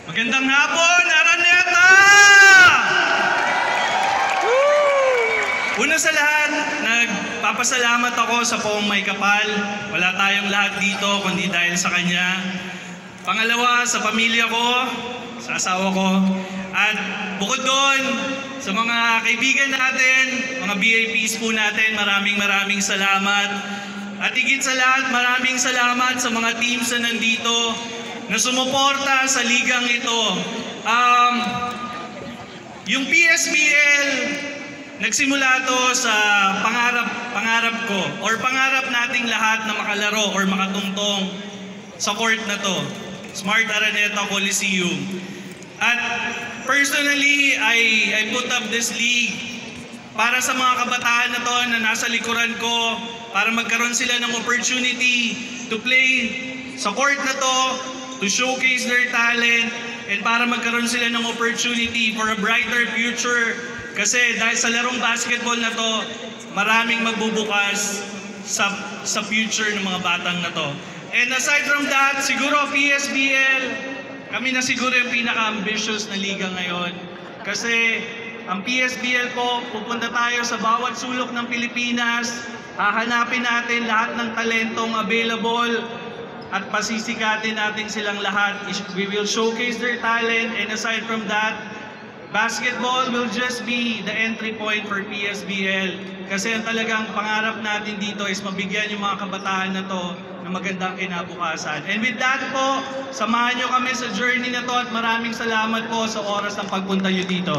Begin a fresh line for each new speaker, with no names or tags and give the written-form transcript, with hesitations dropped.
Magandang hapon, Araneta! Una sa lahat, nagpapasalamat ako sa Poong May Kapal. Wala tayong lahat dito kundi dahil sa kanya. Pangalawa, sa pamilya ko, sa asawa ko. At bukod doon, sa mga kaibigan natin, mga VIPs po natin, maraming salamat. At higit sa lahat, maraming salamat sa mga teams na nandito na sumuporta sa ligang ito. Yung PSBL, nagsimula to sa pangarap ko or pangarap nating lahat na makalaro or makatungtong sa court na to, Smart Araneta Coliseum. At personally, I put up this league para sa mga kabataan na to na nasa likuran ko, para magkaroon sila ng opportunity to play sa court na to showcase their talent, and para magkaroon sila ng opportunity for a brighter future. Kasi dahil sa larong basketball na to, maraming magbubukas sa future ng mga batang na to. And aside from that, siguro PSBL, kami na siguro yung pinaka-ambitious na liga ngayon. Kasi ang PSBL po, pupunta tayo sa bawat sulok ng Pilipinas, hahanapin natin lahat ng talentong available at pasisikatin natin silang lahat. We will showcase their talent, and aside from that, basketball will just be the entry point for PSBL. Kasi ang talagang pangarap natin dito is mabigyan yung mga kabataan na to ng magandang kinabukasan. And with that po, samahan nyo kami sa journey na to at maraming salamat po sa oras ng pagpunta nyo dito.